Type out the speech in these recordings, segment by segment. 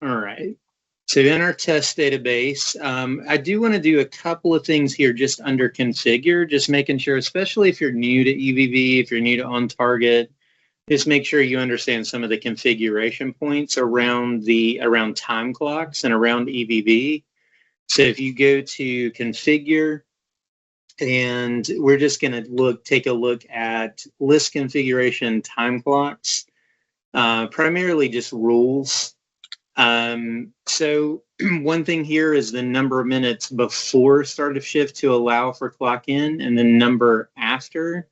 All right. So in our test database, I do want to do a couple of things here just under configure, just making sure, especially if you're new to EVV, if you're new to OnTarget, just make sure you understand some of the configuration points around time clocks and around EVV. So if you go to configure, and we're just going to take a look at list configuration time clocks, primarily just rules. So one thing here is the number of minutes before start of shift to allow for clock in, and the number after.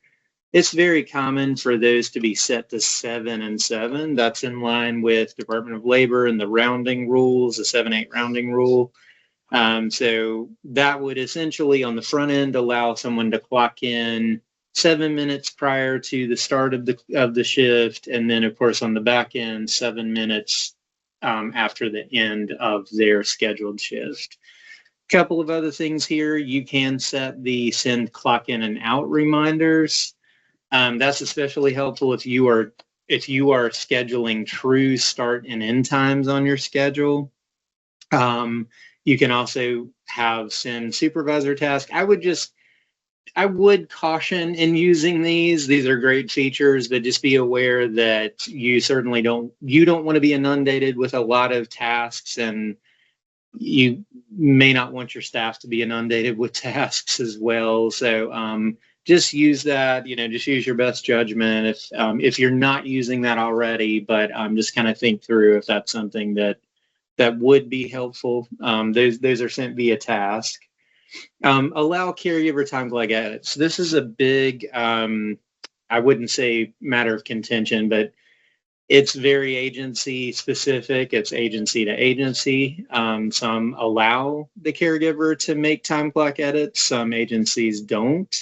It's very common for those to be set to 7 and 7. That's in line with Department of Labor and the rounding rules, the 7-8 rounding rule. So that would essentially on the front end allow someone to clock in 7 minutes prior to the start of the shift, and then of course on the back end 7 minutes after the end of their scheduled shift. Couple of other things here. You can set the send clock in and out reminders. That's especially helpful if you are scheduling true start and end times on your schedule. You can also have send supervisor task. I would caution in using these. These are great features, but just be aware that you certainly don't want to be inundated with a lot of tasks, and you may not want your staff to be inundated with tasks as well. So just use that, just use your best judgment if you're not using that already, but just kind of think through if that's something that would be helpful. Those are sent via task. Allow caregiver time clock edits. This is a big, I wouldn't say matter of contention, but it's very agency specific. It's agency to agency. Some allow the caregiver to make time clock edits. Some agencies don't.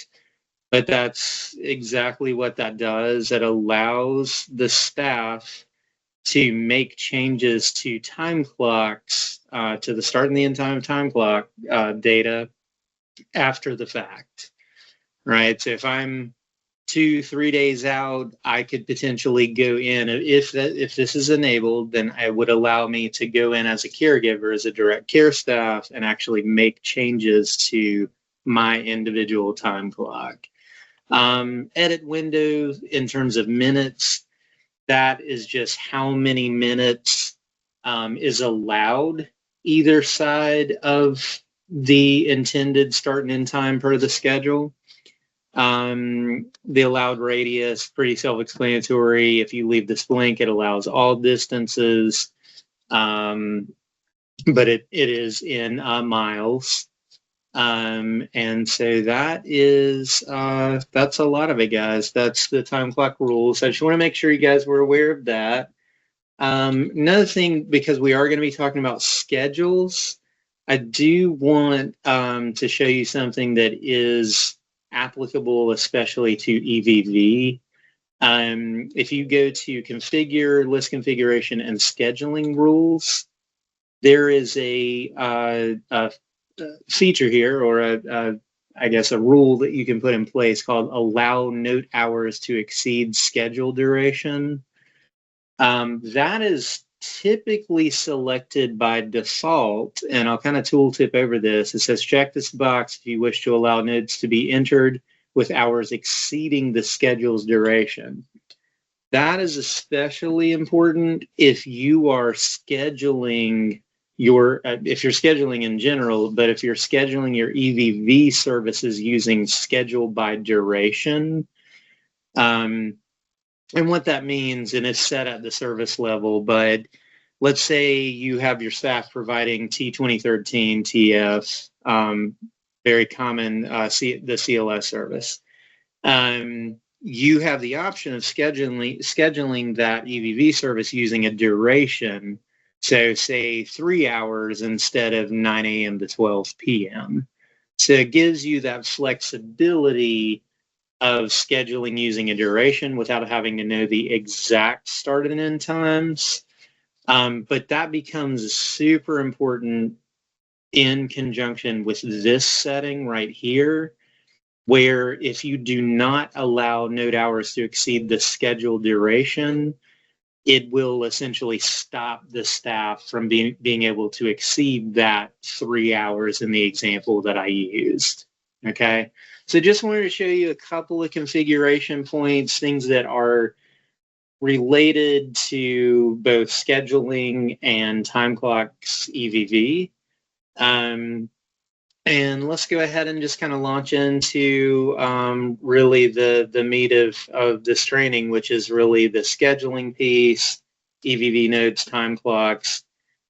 But that's exactly what that does. It allows the staff to make changes to time clocks, to the start and the end time of time clock data after the fact, right? So if I'm 2-3 days out, I could potentially go in, if this is enabled, then it would allow me to go in as a caregiver, as a direct care staff, and actually make changes to my individual time clock. Edit windows in terms of minutes, that is just how many minutes is allowed either side of the intended start and end time per the schedule. The allowed radius, pretty self-explanatory. If you leave this blank, it allows all distances, but it is in miles. And so that's a lot of it, guys. That's the time clock rules. I just want to make sure you guys were aware of that. Another thing, because we are going to be talking about schedules, I do want to show you something that is applicable, especially to EVV. If you go to configure, list configuration, and scheduling rules, there is a feature here, or I guess a rule that you can put in place called allow note hours to exceed schedule duration. That is typically selected by default, and I'll kind of tooltip over this. It says check this box if you wish to allow notes to be entered with hours exceeding the schedule's duration. That is especially important if you are scheduling if you're scheduling in general, but if you're scheduling your EVV services using schedule by duration. And what that means, and it's set at the service level, but let's say you have your staff providing T2013 TF, very common, the CLS service. You have the option of scheduling that EVV service using a duration. So say 3 hours instead of 9 a.m. to 12 p.m. So it gives you that flexibility of scheduling using a duration without having to know the exact start and end times. But that becomes super important in conjunction with this setting right here, where if you do not allow note hours to exceed the scheduled duration, it will essentially stop the staff from being able to exceed that 3 hours in the example that I used. Okay, so just wanted to show you a couple of configuration points, things that are related to both scheduling and Timeclocks EVV. And let's go ahead and just kind of launch into really the meat of this training, which is really the scheduling piece, EVV nodes, time clocks.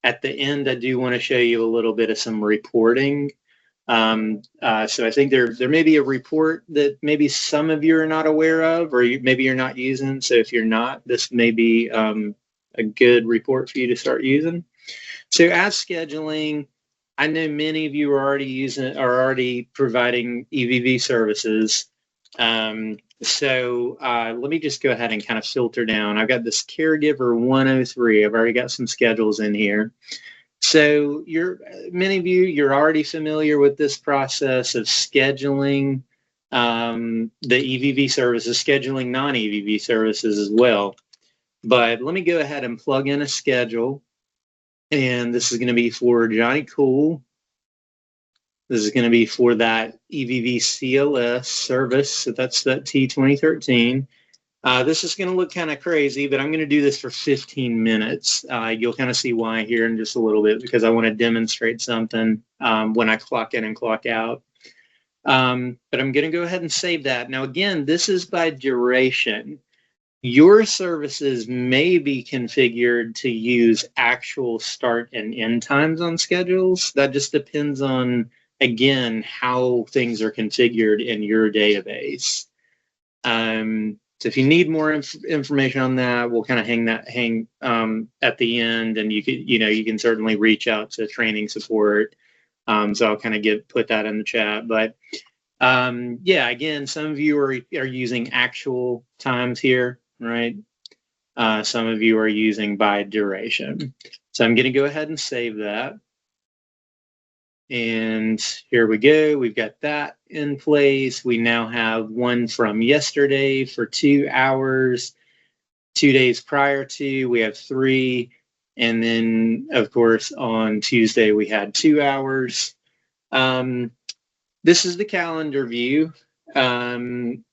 At the end, I do want to show you a little bit of some reporting. So I think there may be a report that maybe some of you are not aware of, or maybe you're not using. So if you're not, this may be a good report for you to start using. So as scheduling, I know many of you are already providing EVV services. So let me just go ahead and kind of filter down. I've got this caregiver 103. I've already got some schedules in here. So many of you're already familiar with this process of scheduling the EVV services, scheduling non-EVV services as well. But let me go ahead and plug in a schedule. And this is going to be for Johnny Cool. This is going to be for that EVV CLS service. So that's that T2013. This is going to look kind of crazy, but I'm going to do this for 15 minutes. You'll kind of see why here in just a little bit, because I want to demonstrate something when I clock in and clock out. But I'm going to go ahead and save that. Now, again, this is by duration. Your services may be configured to use actual start and end times on schedules. That just depends on, again, how things are configured in your database. So if you need more information on that, we'll kind of hang at the end, and you can certainly reach out to training support. So I'll kind of put that in the chat. But yeah, again, some of you are using actual times here. Right? Some of you are using by duration. So I'm going to go ahead and save that. And here we go. We've got that in place. We now have one from yesterday for 2 hours. 2 days prior to, we have 3. And then, of course, on Tuesday, we had 2 hours. This is the calendar view.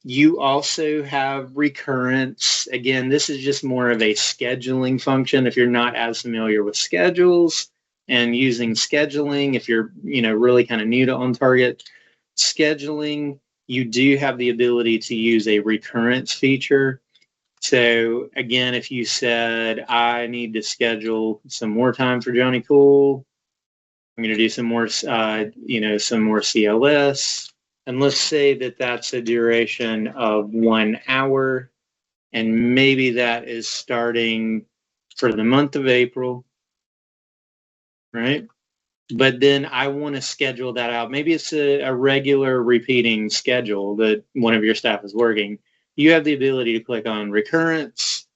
You also have recurrence. Again, this is just more of a scheduling function. If you're not as familiar with schedules and using scheduling, if you're really kind of new to OnTarget scheduling, you do have the ability to use a recurrence feature. So again, if you said, I need to schedule some more time for Johnny Cool, I'm going to do some more, some more CLS. And let's say that that's a duration of 1 hour, and maybe that is starting for the month of April, right? But then I want to schedule that out. Maybe it's a regular repeating schedule that one of your staff is working. You have the ability to click on recurrence.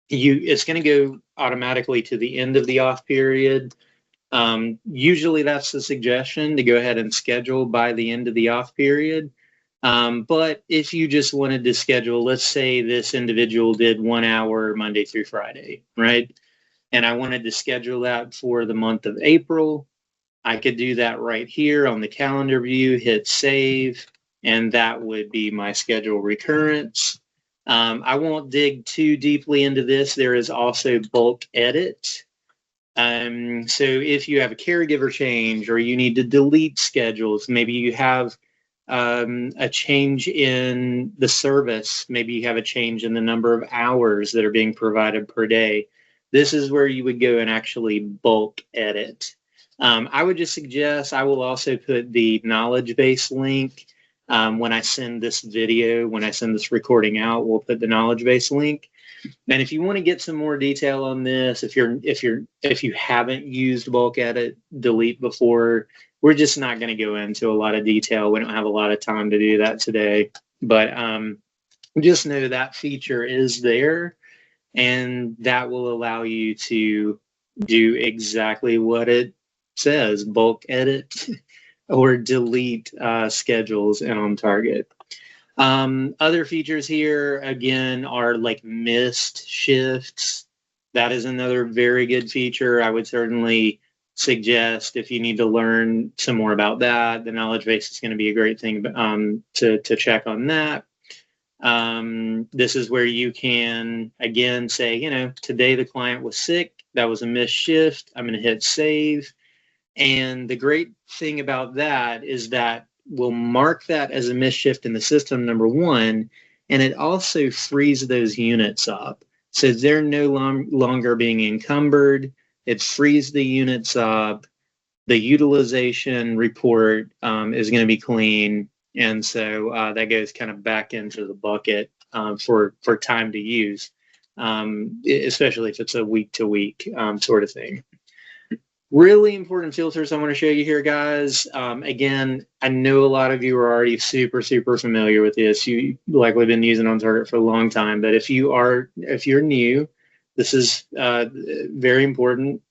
It's going to go automatically to the end of the off period. Usually that's the suggestion, to go ahead and schedule by the end of the off period. But if you just wanted to schedule, let's say this individual did 1 hour Monday through Friday, right? And I wanted to schedule that for the month of April. I could do that right here on the calendar view, hit save, and that would be my schedule recurrence. I won't dig too deeply into this. There is also bulk edit. So if you have a caregiver change, or you need to delete schedules, maybe you have a change in the service, maybe you have a change in the number of hours that are being provided per day, this is where you would go and actually bulk edit. I would just suggest, I will also put the knowledge base link when I send this video, when I send this recording out, we'll put the knowledge base link. And if you want to get some more detail on this, if you haven't used bulk edit delete before, we're just not going to go into a lot of detail. We don't have a lot of time to do that today. But just know that feature is there, and that will allow you to do exactly what it says, bulk edit or delete schedules in OnTarget. Other features here, again, are like missed shifts. That is another very good feature. I would certainly suggest if you need to learn some more about that, the knowledge base is going to be a great thing to check on that. This is where you can, again, say, you know, today the client was sick. That was a missed shift. I'm going to hit save. And the great thing about that is that we'll mark that as a missed shift in the system, number one, and it also frees those units up. So they're no longer being encumbered. It frees the units up. The utilization report is going to be clean. And so that goes kind of back into the bucket for time to use, especially if it's a week-to-week sort of thing. Really important filters I want to show you here, guys. Again, I know a lot of you are already super familiar with this. You likely been using OnTarget for a long time, but if you're new, this is very important.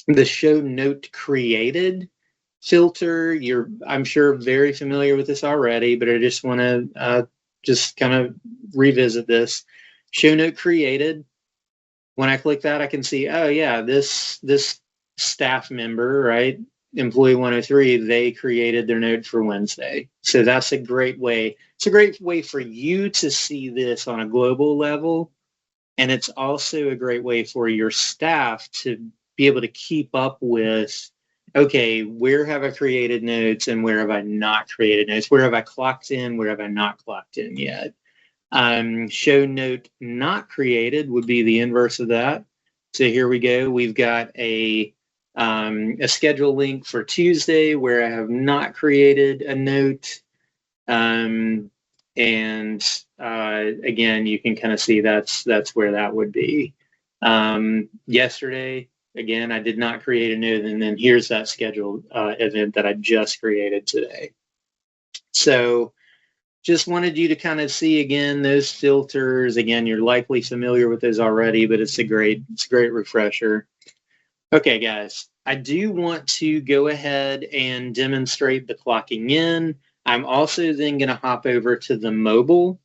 The show note created filter, I'm sure very familiar with this already, but I just want to just kind of revisit this. Show note created. When I click that, I can see, oh yeah, this staff member, right, employee 103, they created their note for Wednesday. So that's a great way. It's a great way for you to see this on a global level. And it's also a great way for your staff to be able to keep up with, okay, where have I created notes and where have I not created notes? Where have I clocked in? Where have I not clocked in yet? Show note not created would be the inverse of that. So here we go. We've got a schedule link for Tuesday where I have not created a note. And again, you can kind of see that's where that would be. Yesterday, again, I did not create a note, and then here's that scheduled event that I just created today. So just wanted you to kind of see again those filters. Again, you're likely familiar with those already, but it's a great refresher. Okay, guys, I do want to go ahead and demonstrate the clocking in. I'm also then going to hop over to the mobile,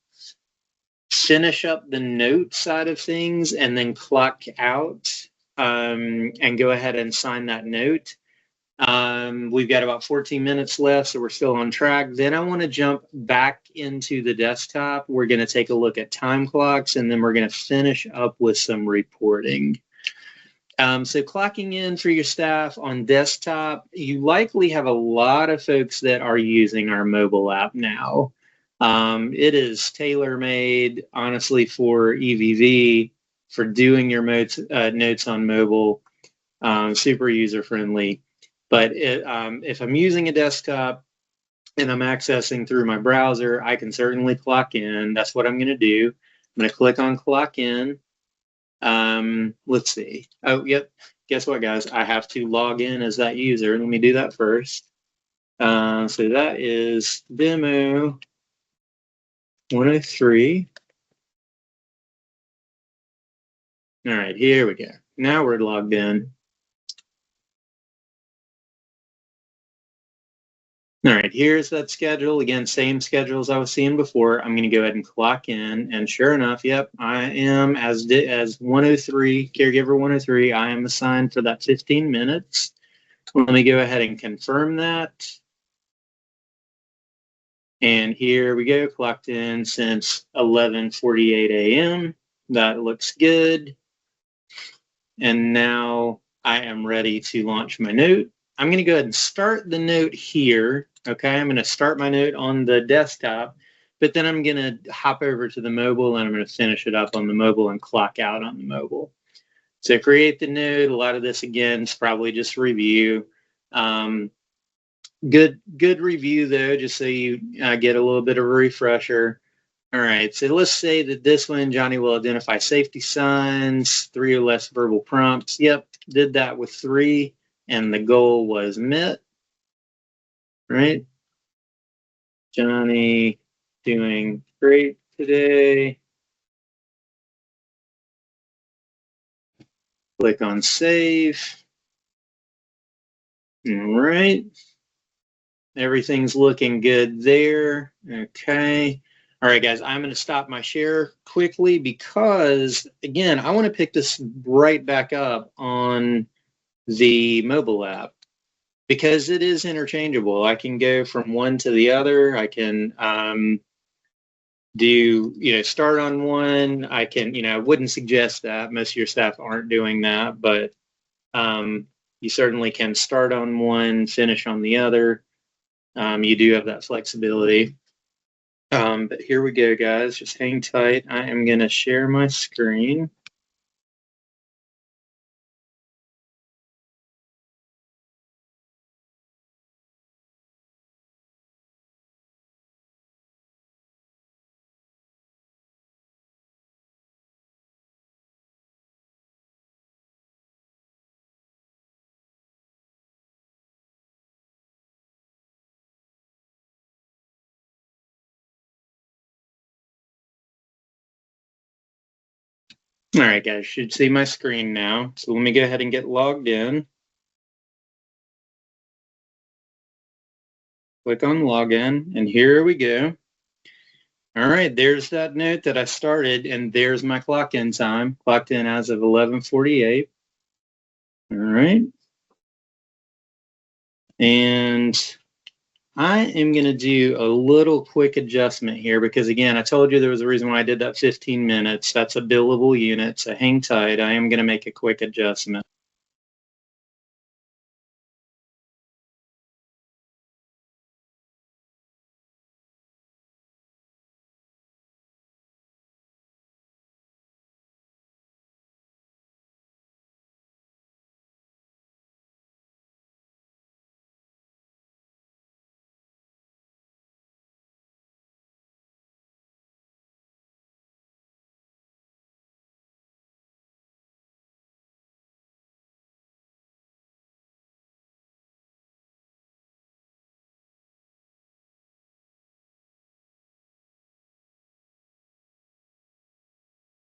finish up the note side of things, and then clock out and go ahead and sign that note. We've got about 14 minutes left, so we're still on track. Then I want to jump back into the desktop. We're going to take a look at Timeclocks, and then we're going to finish up with some reporting. So clocking in for your staff on desktop, you likely have a lot of folks that are using our mobile app now. It is tailor-made, honestly, for EVV, for doing your notes on mobile, super user-friendly. But if I'm using a desktop and I'm accessing through my browser, I can certainly clock in. That's what I'm going to do. I'm going to click on clock in. Let's see. Oh, yep. Guess what, guys? I have to log in as that user. Let me do that first. So that is demo 103. All right, here we go. Now we're logged in. All right, here's that schedule. Again, same schedule as I was seeing before. I'm going to go ahead and clock in, and sure enough, yep, I am as 103, caregiver 103. I am assigned for that 15 minutes. Let me go ahead and confirm that. And here we go, clocked in since 11:48 a.m. That looks good. And now I am ready to launch my note. I'm going to go ahead and start the note here. Okay, I'm going to start my note on the desktop, but then I'm going to hop over to the mobile and I'm going to finish it up on the mobile and clock out on the mobile. So create the note. A lot of this, again, is probably just review. Good review, though, just so you get a little bit of a refresher. All right, so let's say that this one, Johnny will identify safety signs, 3 or less verbal prompts. Yep, did that with 3, and the goal was met. Right? Johnny doing great today. Click on save. All right. Everything's looking good there. Okay. All right, guys, I'm going to stop my share quickly because, again, I want to pick this right back up on the mobile app because it is interchangeable. I can go from one to the other. I can start on one. I can, I wouldn't suggest that. Most of your staff aren't doing that, but you certainly can start on one, finish on the other. You do have that flexibility. But here we go, guys. Just hang tight. I am going to share my screen. All right, guys, should see my screen now. So let me go ahead and get logged in. Click on login, and here we go. All right, there's that note that I started, and there's my clock in time. Clocked in as of 11:48. All right. And I am going to do a little quick adjustment here because, again, I told you there was a reason why I did that 15 minutes. That's a billable unit, so hang tight. I am going to make a quick adjustment.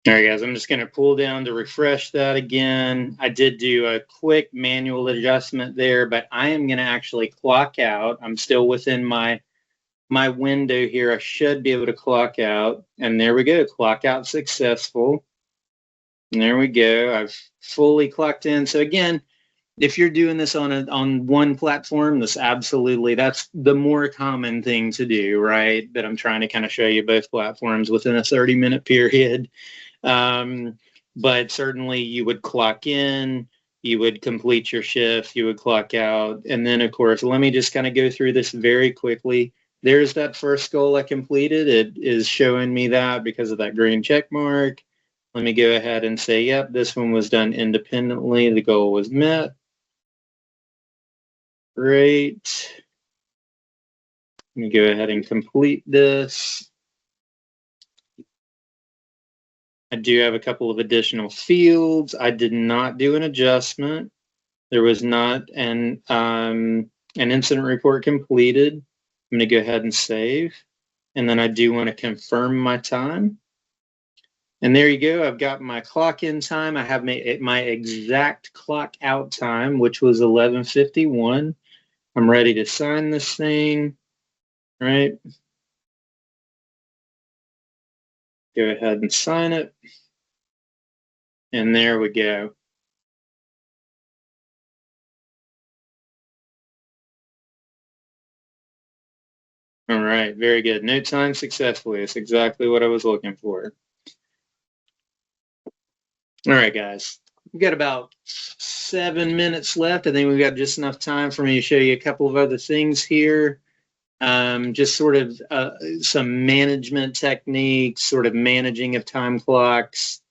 All right, guys, I'm just going to pull down to refresh that again. I did do a quick manual adjustment there, but I am going to actually clock out. I'm still within my window here. I should be able to clock out. And there we go. Clock out successful. And there we go. I've fully clocked in. So again, if you're doing this on one platform, that's the more common thing to do, right? But I'm trying to kind of show you both platforms within a 30-minute period. But certainly you would clock in, you would complete your shift, you would clock out. And then, of course, let me just kind of go through this very quickly. There's that first goal I completed. It is showing me that because of that green check mark. Let me go ahead and say, yep, this one was done independently. The goal was met. Great. Let me go ahead and complete this. I do have a couple of additional fields. I did not do an adjustment. There was not an incident report completed. I'm going to go ahead and save. And then I do want to confirm my time. And there you go. I've got my clock in time. I have my exact clock out time, which was 11:51. I'm ready to sign this thing. All right. Go ahead and sign it. And there we go. All right, very good. Note signed successfully. That's exactly what I was looking for. All right, guys. We've got about 7 minutes left. I think we've got just enough time for me to show you a couple of other things here. Just sort of some management techniques, sort of managing of time clocks.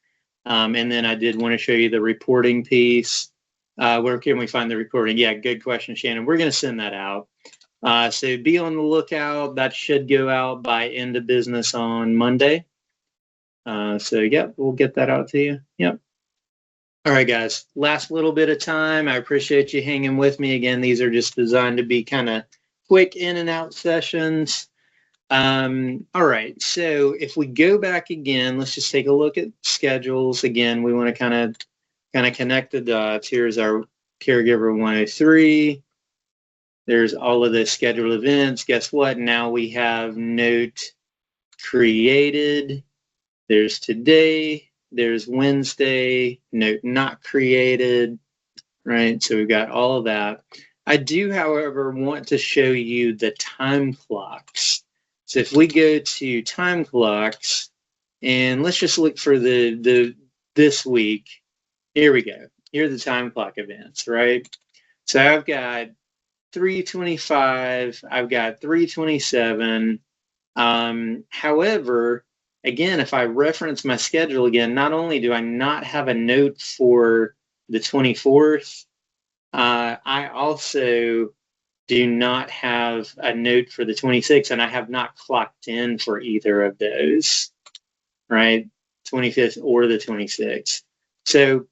And then I did want to show you the reporting piece. Where can we find the reporting? Yeah, good question, Shannon. We're going to send that out. So be on the lookout. That should go out by end of business on Monday. So, yep, we'll get that out to you. Yep. All right, guys. Last little bit of time. I appreciate you hanging with me. Again, these are just designed to be kind of quick in and out sessions. All right. So if we go back again, let's just take a look at schedules. Again, we want to kind of connect the dots. Here's our caregiver 103. There's all of the scheduled events. Guess what? Now we have note created, there's today, there's Wednesday, note not created, right? So we've got all of that. I do, however, want to show you the time clocks. So if we go to time clocks, and let's just look for this week. Here we go. Here are the time clock events, right? So I've got 3:25, I've got 3:27. However, again, if I reference my schedule again, not only do I not have a note for the 24th, I also do not have a note for the 26th, and I have not clocked in for either of those, right? 25th or the 26th. So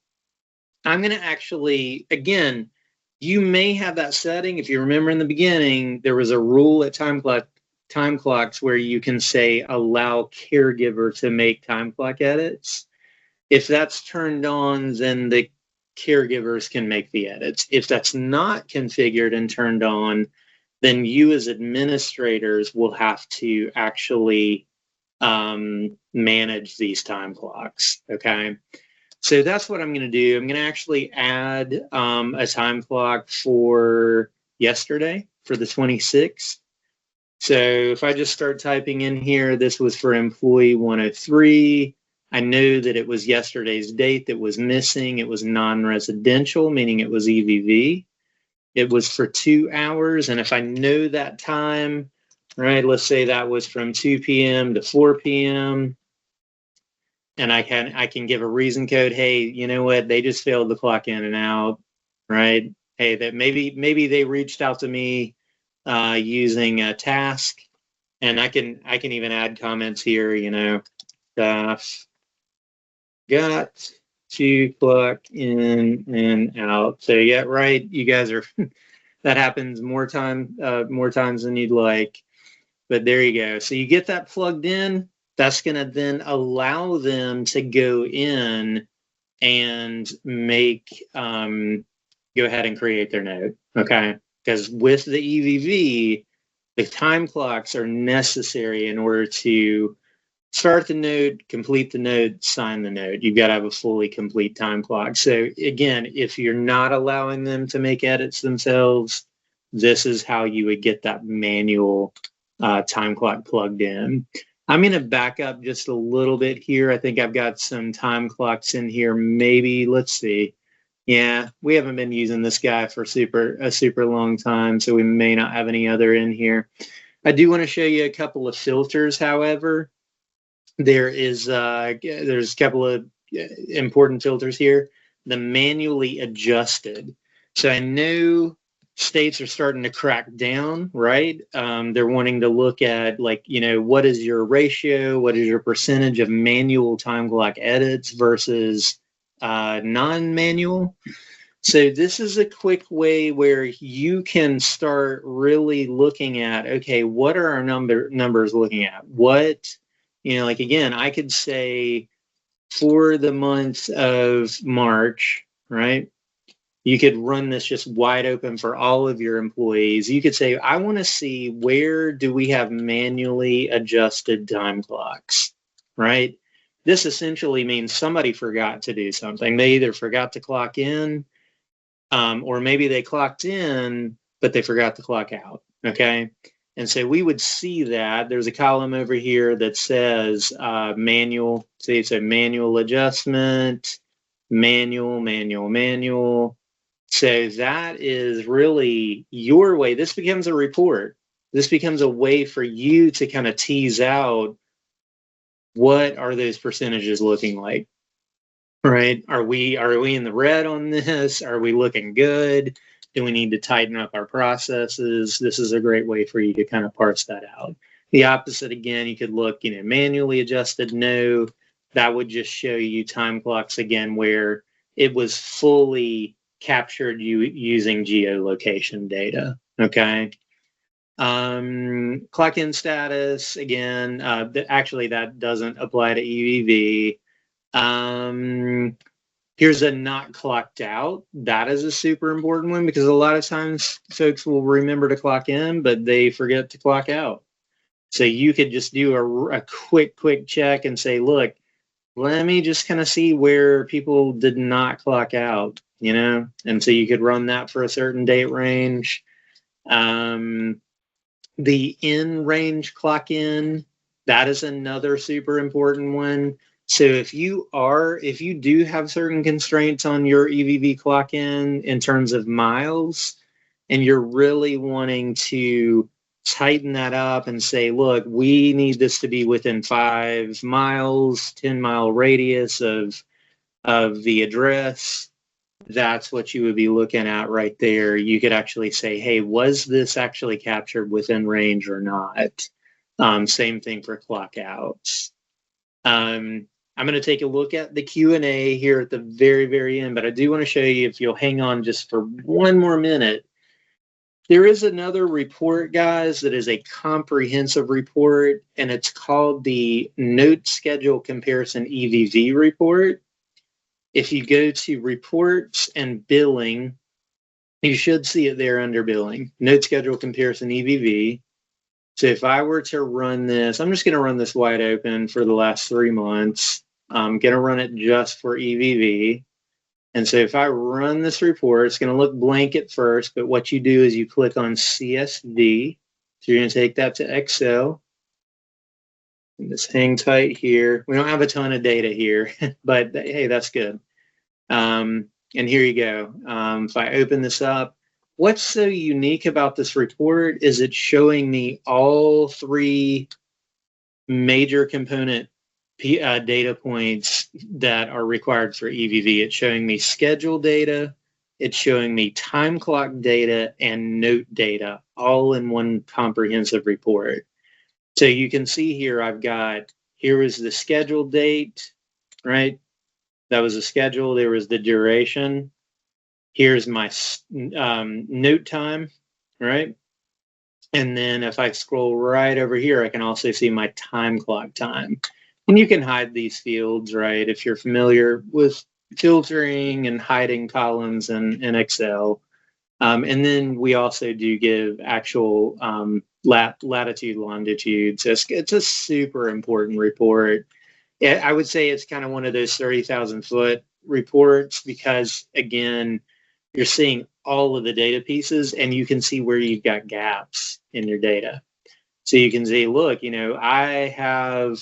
I'm going to actually, again, you may have that setting. If you remember in the beginning, there was a rule at time clocks where you can say allow caregiver to make time clock edits. If that's turned on, then the caregivers can make the edits. If that's not configured and turned on, then you as administrators will have to actually manage these time clocks, okay? So that's what I'm going to do. I'm going to actually add a time clock for yesterday, for the 26th. So if I just start typing in here, this was for employee 103. I know that it was yesterday's date that was missing. It was non-residential, meaning it was EVV. It was for 2 hours. And if I know that time, right, let's say that was from 2 p.m. to 4 p.m., and I can give a reason code. Hey, you know what? They just failed to clock in and out, right? Hey, that maybe they reached out to me using a task, and I can even add comments here. You know, staff got to clock in and out. So yeah, right. You guys are that happens more times than you'd like, but there you go. So you get that plugged in. That's going to then allow them to go in and make, go ahead and create their node, okay? Because with the EVV, the time clocks are necessary in order to start the node, complete the node, sign the node. You've got to have a fully complete time clock. So again, if you're not allowing them to make edits themselves, this is how you would get that manual time clock plugged in. I'm going to back up just a little bit here. I think I've got some time clocks in here. Maybe, let's see. Yeah, we haven't been using this guy for a super long time, so we may not have any other in here. I do want to show you a couple of filters, however. There's a couple of important filters here. The manually adjusted. So I know states are starting to crack down, right? They're wanting to look at, like, you know, what is your ratio? What is your percentage of manual time clock edits versus non-manual? So this is a quick way where you can start really looking at, okay, what are our numbers looking at? What, you know, like, again, I could say for the month of March, right? You could run this just wide open for all of your employees. You could say, I want to see where do we have manually adjusted time clocks, right? This essentially means somebody forgot to do something. They either forgot to clock in, or maybe they clocked in, but they forgot to clock out, okay? And so we would see that. There's a column over here that says manual. See, it's a manual adjustment, manual. So that is really your way. This becomes a report. This becomes a way for you to kind of tease out, what are those percentages looking like, right? Are we in the red on this? Are we looking good? Do we need to tighten up our processes? This is a great way for you to kind of parse that out. The opposite, again, you could look, you know, manually adjusted, no. That would just show you time clocks, again, where it was fully captured using geolocation data, okay? Clock in status, again, actually that doesn't apply to EVV. Here's a not clocked out. That is a super important one, because a lot of times folks will remember to clock in, but they forget to clock out. So you could just do a quick check and say, look, let me just kind of see where people did not clock out, you know? And so you could run that for a certain date range. The in-range clock in, that is another super important one. So if you do have certain constraints on your EVV clock in terms of miles, and you're really wanting to tighten that up and say, look, we need this to be within 5 miles, 10-mile radius of the address, that's what you would be looking at right there. You could actually say, hey, was this actually captured within range or not? Same thing for clock outs. I'm going to take a look at the Q&A here at the very, very end, but I do want to show you, if you'll hang on just for one more minute, there is another report, guys, that is a comprehensive report, and it's called the Note Schedule Comparison EVV report. If you go to reports and billing, you should see it there under billing, Note Schedule Comparison EVV. So if I were to run this, I'm just going to run this wide open for the last 3 months. I'm going to run it just for EVV. And so if I run this report, it's going to look blank at first, but what you do is you click on CSV. So you're going to take that to Excel. And just hang tight here. We don't have a ton of data here, but hey, that's good. And here you go. If I open this up, what's so unique about this report is it's showing me all 3 major component data points that are required for EVV. It's showing me schedule data, it's showing me time clock data, and note data, all in one comprehensive report. So you can see here, here is the schedule date, right? That was the schedule. There was the duration. Here's my note time, right? And then if I scroll right over here, I can also see my time clock time. And you can hide these fields, right? If you're familiar with filtering and hiding columns in Excel. And then we also do give actual latitude, longitude. So it's a super important report. I would say it's kind of one of those 30,000 foot reports because, again, you're seeing all of the data pieces and you can see where you've got gaps in your data. So you can say, look, you know, I have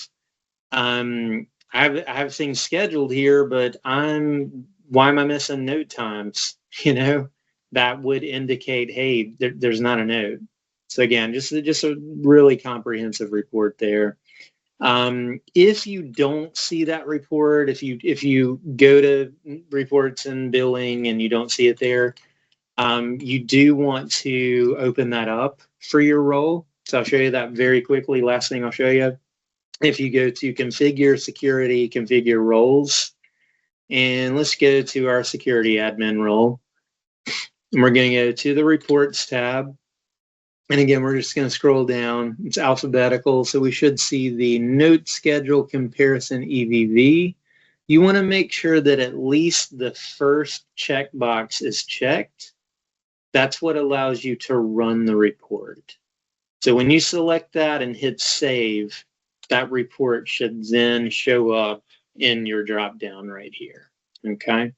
things scheduled here, but why am I missing note times? You know, that would indicate, hey, there's not a note. So again, just a really comprehensive report there. If you don't see that report, if you go to reports and billing and you don't see it there, you do want to open that up for your role. So I'll show you that very quickly. Last thing I'll show you. If you go to configure security, configure roles, and let's go to our security admin role. And we're going to go to the reports tab. And again, we're just going to scroll down. It's alphabetical, so we should see the Note Schedule Comparison EVV. You want to make sure that at least the first checkbox is checked. That's what allows you to run the report. So when you select that and hit save, that report should then show up in your drop-down right here, okay?